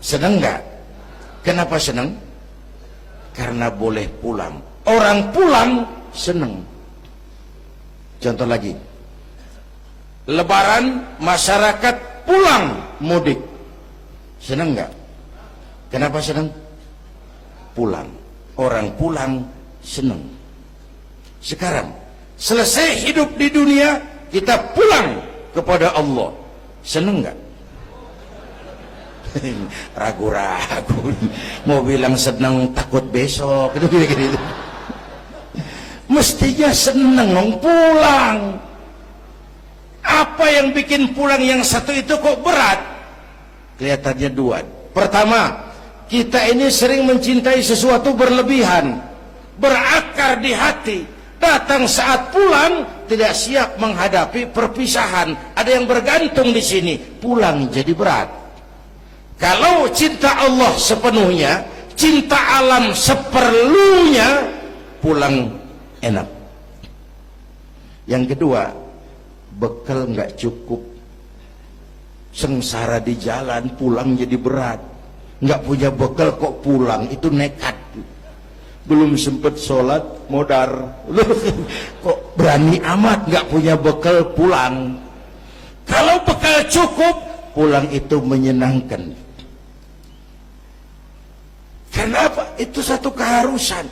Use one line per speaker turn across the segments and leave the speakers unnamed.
Seneng nggak? Kenapa seneng? Karena boleh pulang. Orang pulang seneng. Contoh lagi, Lebaran masyarakat pulang mudik, seneng nggak? Kenapa seneng? Pulang. Orang pulang seneng. Sekarang selesai hidup di dunia, kita pulang kepada Allah, seneng nggak? Ragu-ragu, mau bilang seneng takut besok gitu. Mestinya seneng pulang. Apa yang bikin pulang yang satu itu kok berat? Kelihatannya dua. Pertama, kita ini sering mencintai sesuatu berlebihan, berakar di hati. Datang saat pulang tidak siap menghadapi perpisahan. Ada yang bergantung di sini, pulang jadi berat. Kalau cinta Allah sepenuhnya, cinta alam seperlunya, pulang enak. Yang kedua, bekal nggak cukup, sengsara di jalan, pulang jadi berat. Nggak punya bekal kok pulang, itu nekat. Belum sempet sholat modar, kok berani amat nggak punya bekal pulang. Kalau bekal cukup, pulang itu menyenangkan. Kenapa? Itu satu keharusan.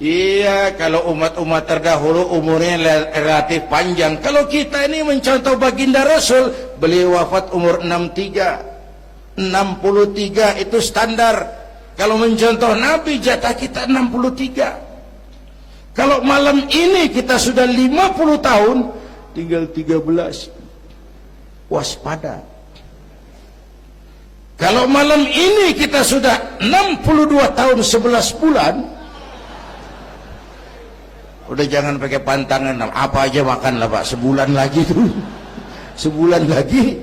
Iya, kalau umat-umat terdahulu umurnya relatif panjang. Kalau kita ini mencontoh baginda Rasul, beliau wafat umur 63 itu standar. Kalau mencontoh Nabi, jatah kita 63. Kalau malam ini kita sudah 50 tahun, tinggal 13. Waspada. Kalau malam ini kita sudah 62 tahun 11 bulan, udah jangan pakai pantangan, apa aja makanlah Pak, sebulan lagi tuh. Sebulan lagi,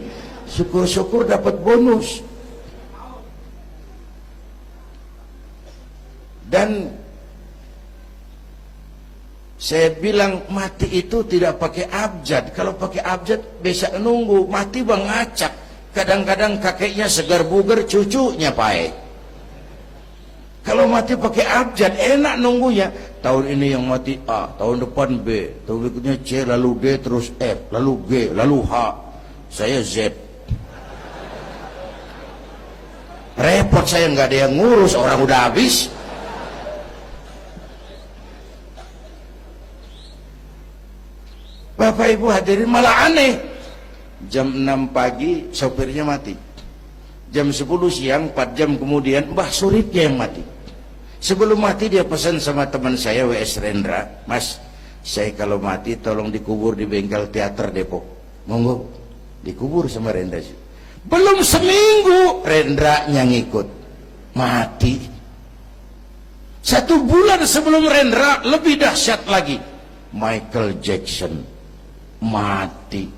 syukur-syukur dapat bonus. Dan saya bilang mati itu tidak pakai abjad. Kalau pakai abjad bisa nunggu, mati bang ngacak. Kadang-kadang kakeknya segar bugar, cucunya baik. Kalau mati pakai abjad enak nunggunya. Tahun ini yang mati A, tahun depan B, tahun berikutnya C, lalu D, terus F, lalu G, lalu H. Saya Z. Repot saya, nggak ada yang ngurus, orang udah habis. Bapak Ibu hadirin, malah aneh. Jam 6 pagi sopirnya mati. Jam 10 siang, 4 jam kemudian Mbah Suripnya yang mati. Sebelum mati dia pesan sama teman saya W.S. Rendra, Mas, saya kalau mati tolong dikubur di bengkel teater Depok. Monggo, dikubur sama Rendra. Belum seminggu Rendra yang ngikut, mati. 1 bulan sebelum Rendra, lebih dahsyat lagi, Michael Jackson mati.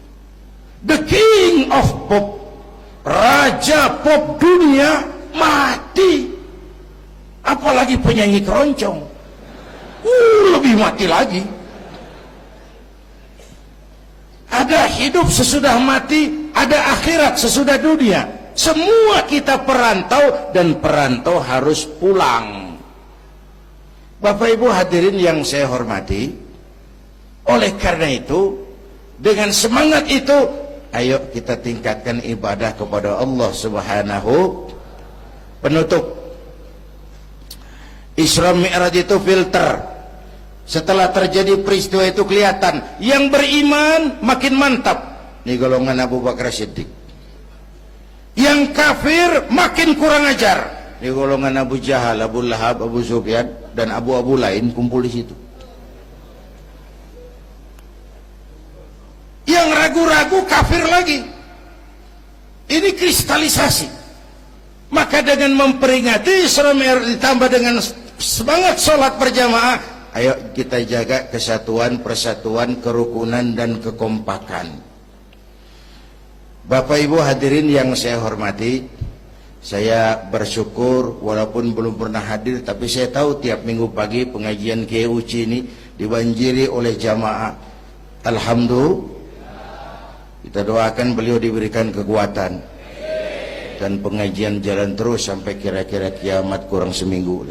The King of Pop, raja pop dunia, mati. Apalagi penyanyi keroncong, lebih mati lagi. Ada hidup sesudah mati, ada akhirat sesudah dunia. Semua kita perantau, dan perantau harus pulang. Bapak Ibu hadirin yang saya hormati, oleh karena itu, dengan semangat itu, ayo kita tingkatkan ibadah kepada Allah Subhanahu. Penutup, Isra Mi'raj itu filter. Setelah terjadi peristiwa itu kelihatan, yang beriman makin mantap, ini golongan Abu Bakar Siddiq. Yang kafir makin kurang ajar, ini golongan Abu Jahal, Abu Lahab, Abu Sufyan, dan abu-abu lain kumpul di situ. Yang ragu-ragu kafir lagi. Ini kristalisasi. Maka dengan memperingati Isra Mi'raj ditambah dengan semangat sholat berjamaah, ayo kita jaga kesatuan, persatuan, kerukunan, dan kekompakan. Bapak Ibu hadirin yang saya hormati, saya bersyukur walaupun belum pernah hadir, tapi saya tahu tiap minggu pagi pengajian Kiai Uci ini dibanjiri oleh jamaah. Alhamdulillah, kita doakan beliau diberikan kekuatan. dan pengajian jalan terus sampai kira-kira kiamat kurang seminggu.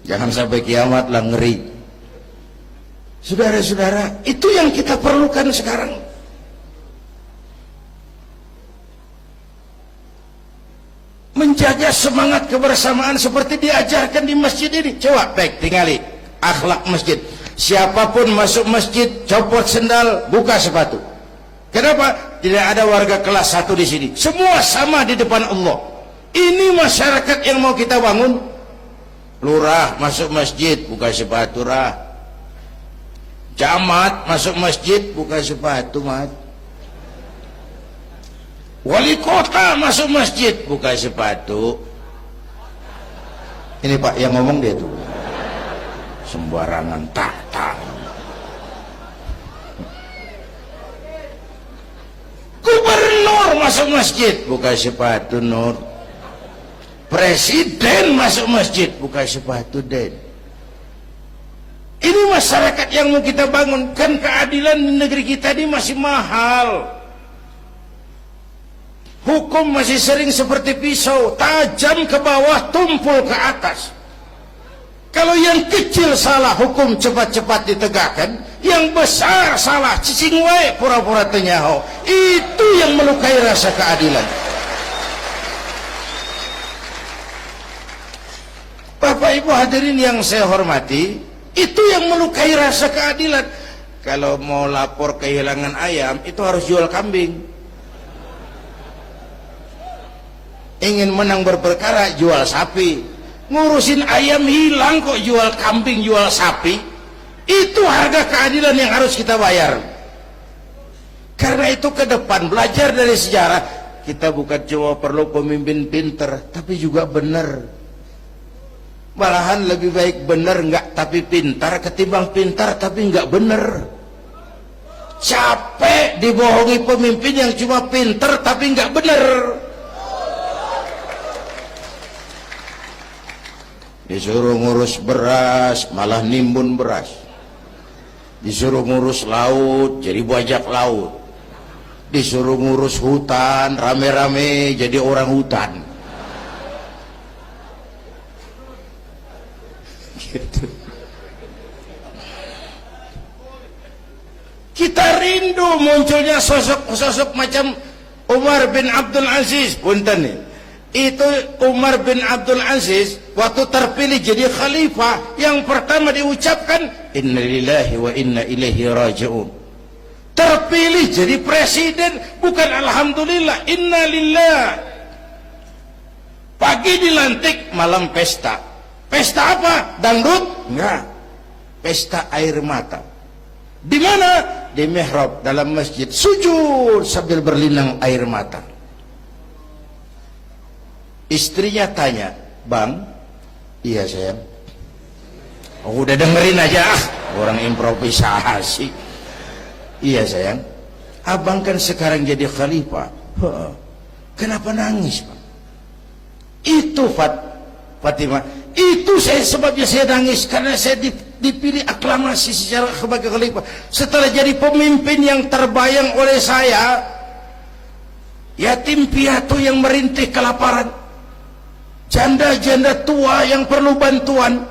Jangan sampai kiamat lah, ngeri. Saudara-saudara, itu yang kita perlukan sekarang. Menjaga semangat kebersamaan seperti diajarkan di masjid ini. Coba baik tinggali akhlak masjid. Siapapun masuk masjid, copot sendal, buka sepatu. Kenapa? Tidak ada warga kelas 1 di sini. Semua sama di depan Allah. Ini masyarakat yang mau kita bangun. Lurah masuk masjid, buka sepatu, rah. Camat masuk masjid, buka sepatu, mat. Wali kota masuk masjid, buka sepatu. Ini Pak yang ngomong dia tuh. Sembarangan tak. Gubernur masuk masjid, buka sepatu, Nur. Presiden masuk masjid, buka sepatu, Den. Ini masyarakat yang mau kita bangun. Kan keadilan di negeri kita ini masih mahal. Hukum masih sering seperti pisau, tajam ke bawah, tumpul ke atas. Kalau yang kecil salah, hukum cepat-cepat ditegakkan. Yang besar salah, cicing wae, pura-pura tenyaho. Itu yang melukai rasa keadilan. Bapak Ibu hadirin yang saya hormati, itu yang melukai rasa keadilan. Kalau mau lapor kehilangan ayam, itu harus jual kambing. Ingin menang berperkara, jual sapi. Ngurusin ayam hilang kok jual kambing, jual sapi. Itu harga keadilan yang harus kita bayar. Karena itu ke depan belajar dari sejarah, kita bukan cuma perlu pemimpin pinter, tapi juga benar. Malahan lebih baik benar enggak tapi pintar ketimbang pintar tapi enggak benar. Capek dibohongi pemimpin yang cuma pintar tapi enggak benar. Disuruh ngurus beras malah nimbun beras. Disuruh ngurus laut jadi bajak laut. Disuruh ngurus hutan rame-rame jadi orang hutan. Gitu. Kita rindu munculnya sosok-sosok macam Umar bin Abdul Aziz. Punten nih. Itu Umar bin Abdul Aziz waktu terpilih jadi khalifah, yang pertama diucapkan innalillahi wa inna ilaihi raji'un. Terpilih jadi presiden bukan alhamdulillah, innalillah. Pagi dilantik, malam pesta. Pesta apa? Dangdut? Enggak. Pesta air mata. Di mana? Di mihrab dalam masjid, sujud sambil berlinang air mata. Istrinya tanya, "Bang?" "Iya sayang." "Oh, udah dengerin aja, orang improvisasi." "Iya sayang, abang kan sekarang jadi khalifah." "Kenapa nangis, Bang?" "Itu Fatimah, itu sebabnya saya nangis, karena saya dipilih aklamasi secara sebagai khalifah. Setelah jadi pemimpin yang terbayang oleh saya, yatim piatu yang merintih kelaparan, janda-janda tua yang perlu bantuan,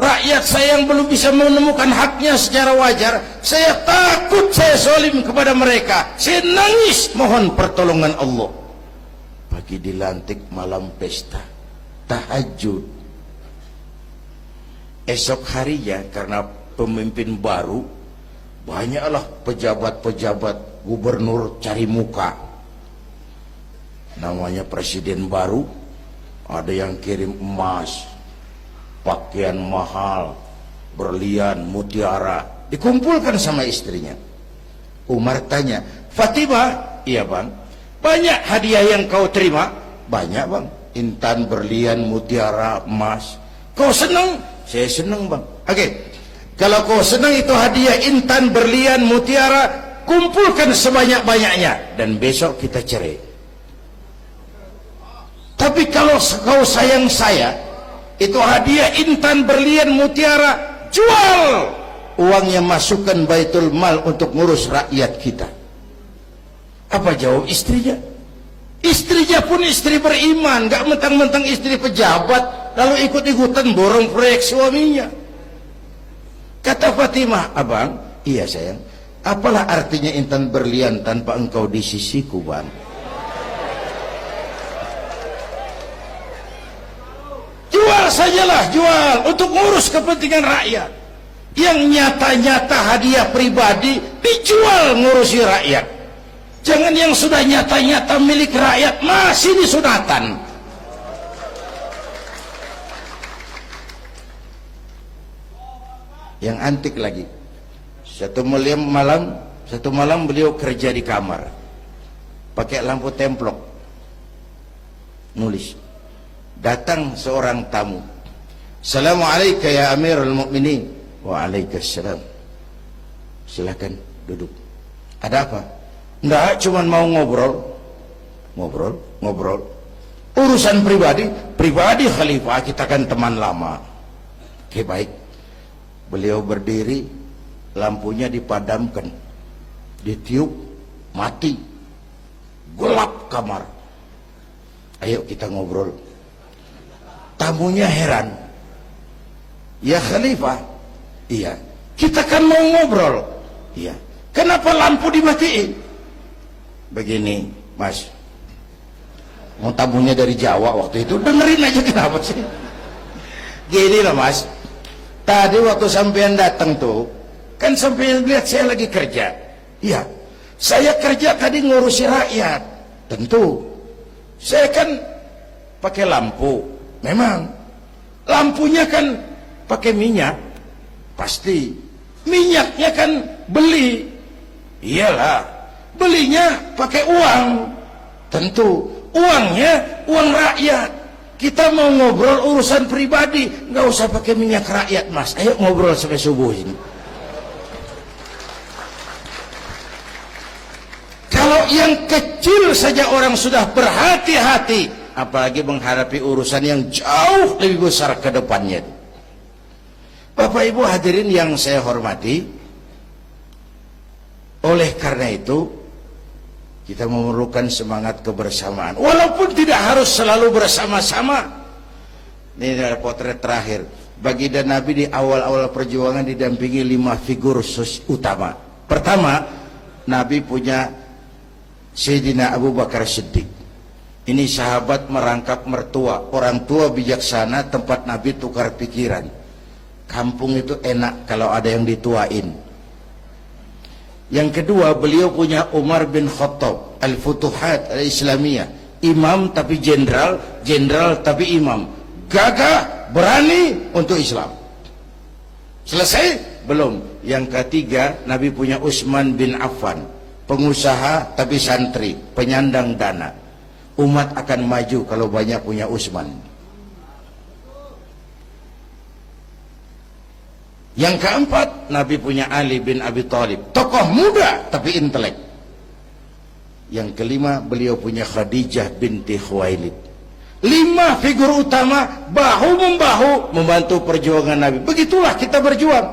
rakyat saya yang belum bisa menemukan haknya secara wajar, saya takut saya zalim kepada mereka. Saya nangis mohon pertolongan Allah." Pagi dilantik, malam pesta, tahajud. Esok harinya karena pemimpin baru, banyaklah pejabat-pejabat gubernur cari muka. Namanya presiden baru, ada yang kirim emas, pakaian mahal, berlian, mutiara, dikumpulkan sama istrinya. Umar tanya, "Fatimah?" "Iya Bang." "Banyak hadiah yang kau terima?" "Banyak Bang, intan, berlian, mutiara, emas." "Kau senang?" "Saya senang Bang." "Oke, kalau kau senang itu hadiah intan, berlian, mutiara, kumpulkan sebanyak-banyaknya dan besok kita cerai. Tapi kalau kau sayang saya, itu hadiah intan, berlian, mutiara, jual. Uangnya masukkan Baitul Mal untuk ngurus rakyat kita." Apa jawab istrinya? Istrinya pun istri beriman, gak mentang-mentang istri pejabat lalu ikut-ikutan borong proyek suaminya. Kata Fatimah, abang, iya sayang, apalah artinya intan berlian tanpa engkau di sisiku, bang? Jual sajalah, jual untuk ngurus kepentingan rakyat. Yang nyata-nyata hadiah pribadi dijual ngurusi rakyat. Jangan yang sudah nyata-nyata milik rakyat masih disunatan. Yang antik lagi, satu malam beliau kerja di kamar pakai lampu templok, nulis. Datang seorang tamu, Assalamualaikum ya Amirul Mukminin. Waalaikumsalam. Silakan duduk. Ada apa? Enggak, cuman mau ngobrol. Urusan pribadi khalifah, kita kan teman lama. Oke, baik. Beliau berdiri, lampunya dipadamkan, ditiup, mati, gelap kamar. Ayo kita ngobrol. Tamunya heran, ya khalifah, iya, kita kan mau ngobrol, iya, kenapa lampu dimatiin? Begini mas, mau tamunya dari Jawa waktu itu, dengerin aja kenapa sih. Gini lah mas, tadi waktu sampean datang tuh, kan sampean lihat saya lagi kerja. Iya, saya kerja tadi ngurusi rakyat. Tentu, saya kan pakai lampu. Memang, lampunya kan pakai minyak. Pasti, minyaknya kan beli. Iyalah, belinya pakai uang. Tentu, uangnya uang rakyat. Kita mau ngobrol urusan pribadi, nggak usah pakai minyak rakyat mas. Ayo ngobrol sampai subuh ini. Kalau yang kecil saja orang sudah berhati-hati, apalagi menghadapi urusan yang jauh lebih besar ke depannya. Bapak Ibu hadirin yang saya hormati, oleh karena itu kita memerlukan semangat kebersamaan, walaupun tidak harus selalu bersama-sama. Ini adalah potret terakhir. Baginda Nabi di awal-awal perjuangan didampingi 5 figur utama. Pertama, Nabi punya Sayyidina Abu Bakar Siddiq. Ini sahabat merangkap mertua, orang tua bijaksana, tempat Nabi tukar pikiran. Kampung itu enak kalau ada yang dituain. Yang kedua, beliau punya Umar bin Khattab, Al-Futuhat Al-Islamiyah, imam tapi jenderal, jenderal tapi imam, gagah, berani untuk Islam. Selesai? Belum. Yang ketiga, Nabi punya Utsman bin Affan, pengusaha tapi santri, penyandang dana. Umat akan maju kalau banyak punya Utsman. Yang keempat, Nabi punya Ali bin Abi Thalib, tokoh muda tapi intelek. Yang kelima, beliau punya Khadijah binti Khuwailid. 5 figur utama bahu-membahu membantu perjuangan Nabi. Begitulah kita berjuang.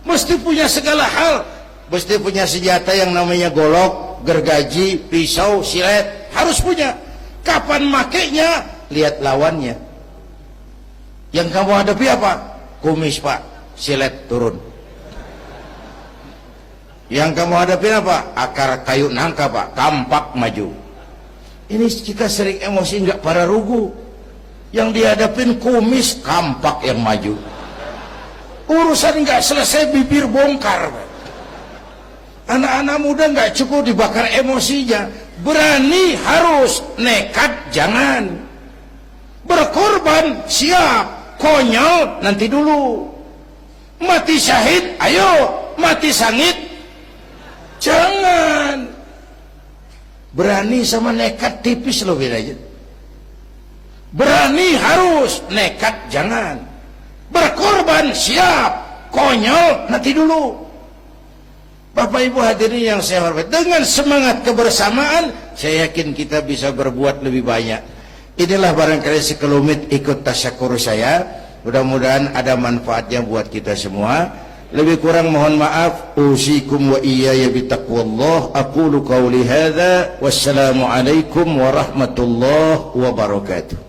Mesti punya segala hal. Mesti punya senjata yang namanya golok, gergaji, pisau, silet. Harus punya. Kapan makainya? Lihat lawannya. Yang kamu hadapi apa? Kumis pak, silet turun. Yang kamu hadapi apa? Akar kayu nangka pak, kampak maju. Ini kita sering emosi nggak para rugu. Yang dihadapin kumis, kampak yang maju. Urusan nggak selesai bibir bongkar. Anak-anak muda nggak cukup dibakar emosinya. Berani harus, nekat jangan. Berkorban siap, konyol nanti dulu. Mati syahid, ayo. Mati sangit, jangan. Berani sama nekat tipis loh bedanya. Berani harus, nekat jangan. Berkorban siap, konyol nanti dulu. Bapak Ibu hadirin yang saya hormati, dengan semangat kebersamaan, saya yakin kita bisa berbuat lebih banyak. Inilah barangkali sekelumit ikut tasyakur saya. Mudah-mudahan ada manfaatnya buat kita semua. Lebih kurang mohon maaf. Usikum wa iyaya bitaqwallah. Aqulu qawli hadza. Wassalamualaikum warahmatullahi wabarakatuh.